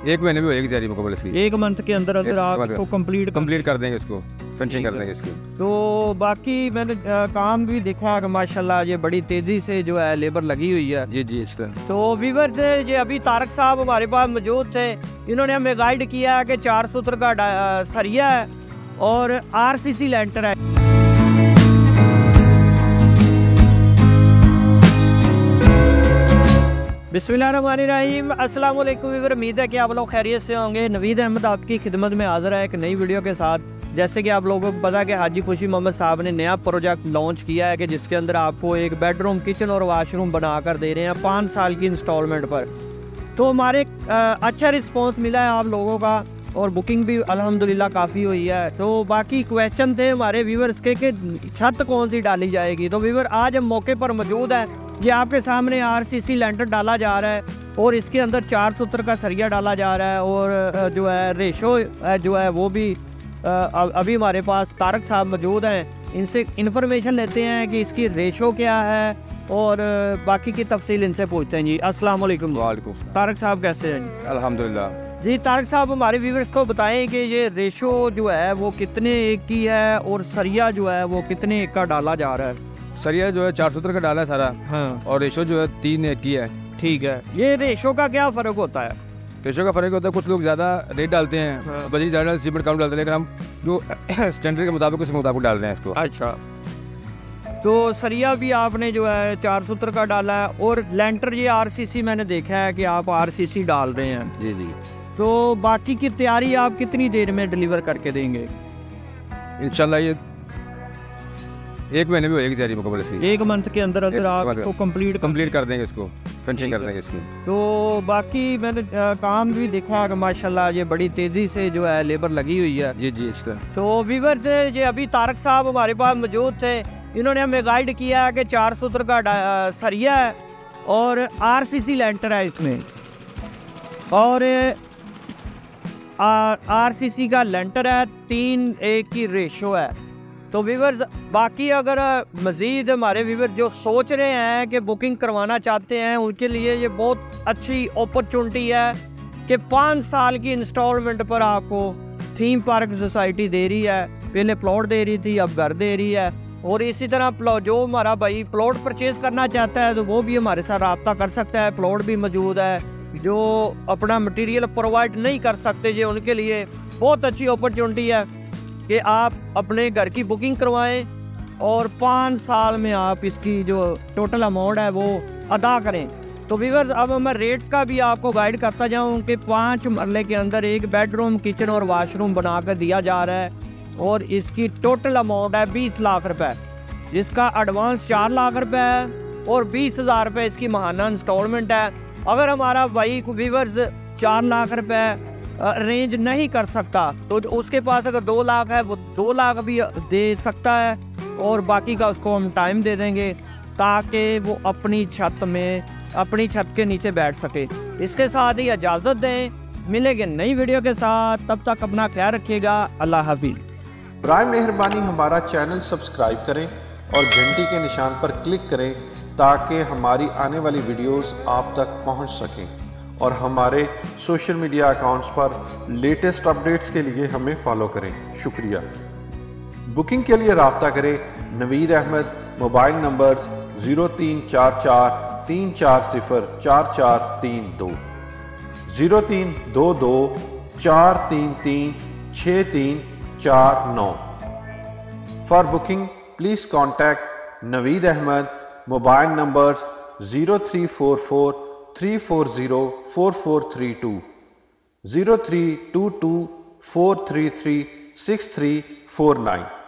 1 महीने में होगी तैयारी मुकम्मल इसकी। 1 मंथ के अंदर अंदर आपको कंप्लीट कर देंगे इसको, फिनिशिंग कर देंगे इसकी। तो बाकी मैंने काम भी देखा कि माशाल्लाह ये बड़ी तेज़ी से जो है लेबर लगी हुई है। जी जी। इस तरह तो वीवर थे ये अभी तारक साहब हमारे पास मौजूद थे, इन्होंने हमें गाइड किया कि 4 सूत्र का सरिया है और RCC लेंटर है। बिस्मिल्लाहिर्रहमानिर्रहीम, अस्सलाम वालेकुम वीवर, उम्मीद है कि आप लोग खैरियत से होंगे। नवीद अहमद आपकी खिदमत में हाज़िर है एक नई वीडियो के साथ। जैसे कि आप लोगों को पता है कि हाजी खुशी मोहम्मद साहब ने नया प्रोजेक्ट लॉन्च किया है कि जिसके अंदर आपको एक बेडरूम, किचन और वाशरूम बना कर दे रहे हैं 5 साल की इंस्टॉलमेंट पर। तो हमारे अच्छा रिस्पॉन्स मिला है आप लोगों का और बुकिंग भी अल्हम्दुलिल्लाह काफ़ी हुई है। तो बाकी क्वेश्चन थे हमारे व्यूवर्स के कि छत कौन सी डाली जाएगी। तो व्यूवर आज हम मौके पर मौजूद है, ये आपके सामने RCC लेंटर डाला जा रहा है और इसके अंदर 4 सूत्र का सरिया डाला जा रहा है और जो है रेशो जो है वो भी अभी हमारे पास तारक साहब मौजूद हैं, इनसे इन्फॉर्मेशन लेते हैं कि इसकी रेशो क्या है और बाकी की तफसील इनसे पूछते हैं। जी अस्सलाम वालेकुम। वालेकुम। तारक साहब कैसे हैं जी? अल्हम्दुलिल्लाह। जी तारक साहब हमारे व्यूवर्स को बताएं कि ये रेशो जो है वो कितने एक की है और सरिया जो है वो कितने एक का डाला जा रहा है? सरिया जो है 4 सूत्र का डाला है सारा। हाँ। और रेशो जो है 3 1 की है। ठीक है, ये रेशो का क्या फ़र्क होता है? रेशो का फ़र्क होता है, कुछ लोग ज़्यादा रेट डालते हैं, हाँ। बड़ी ज़्यादा सीमेंट कम डालते हैं, लेकिन हम जो स्टैंडर्ड के मुताबिक उस मुताबिक डाल रहे हैं इसको। अच्छा, तो सरिया भी आपने जो है 4 सूत्र का डाला है और लेंटर ये RCC मैंने देखा है कि आप RCC डाल रहे हैं। जी जी। तो बाकी की तैयारी आप कितनी देर में डिलीवर करके देंगे? इंशाल्लाह ये 1 महीने में होगी तैयारी मुकम्मल इसकी। 1 मंथ के अंदर अंदर आपको कंप्लीट कर देंगे इसको, फिनिशिंग कर देंगे इसकी। तो बाकी मैंने काम भी देखा कि माशाल्लाह ये बड़ी तेज़ी से जो है लेबर लगी हुई है। जी जी। इस तरह तो वीवर थे ये अभी तारक साहब हमारे पास मौजूद थे, इन्होंने हमें गाइड किया कि 4 सूत्र का सरिया है और RCC लेंटर है इसमें और RCC का लेंटर है, 3 1 की रेशो है। तो व्यूवर्स बाकी अगर मज़ीद हमारे व्यूवर जो सोच रहे हैं कि बुकिंग करवाना चाहते हैं उनके लिए ये बहुत अच्छी अपॉर्चुनिटी है कि 5 साल की इंस्टॉलमेंट पर आपको थीम पार्क सोसाइटी दे रही है। पहले प्लॉट दे रही थी, अब घर दे रही है। और इसी तरह जो हमारा भाई प्लॉट परचेज़ करना चाहता है तो वो भी हमारे साथ रब्ता कर सकता है, प्लॉट भी मौजूद है। जो अपना मटेरियल प्रोवाइड नहीं कर सकते जी उनके लिए बहुत अच्छी अपॉर्चुनिटी है कि आप अपने घर की बुकिंग करवाएं और 5 साल में आप इसकी जो टोटल अमाउंट है वो अदा करें। तो व्यूअर्स अब मैं रेट का भी आपको गाइड करता जाऊं कि 5 मरले के अंदर एक बेडरूम, किचन और वाशरूम बनाकर दिया जा रहा है और इसकी टोटल अमाउंट है 20 लाख रुपए, जिसका एडवांस 4 लाख रुपए है और 20,000 रुपये इसकी माहाना इंस्टॉलमेंट है। अगर हमारा भाई व्यूअर्स 4 लाख रुपए अरेंज नहीं कर सकता तो उसके पास अगर 2 लाख है वो 2 लाख भी दे सकता है और बाकी का उसको हम टाइम दे देंगे ताकि वो अपनी छत के नीचे बैठ सके। इसके साथ ही इजाज़त दें, मिलेंगे नई वीडियो के साथ, तब तक अपना ख्याल रखिएगा। अल्लाह हाफिज़। बराए मेहरबानी हमारा चैनल सब्सक्राइब करें और घंटी के निशान पर क्लिक करें ताकि हमारी आने वाली वीडियोस आप तक पहुंच सकें और हमारे सोशल मीडिया अकाउंट्स पर लेटेस्ट अपडेट्स के लिए हमें फॉलो करें। शुक्रिया। बुकिंग के लिए रब्ता करें Naveed Ahmed, mobile numbers 0344 340 4432, 0322 433 6349। For booking please contact Naveed Ahmed, mobile numbers 0344 340 4432, 0322 433 6349।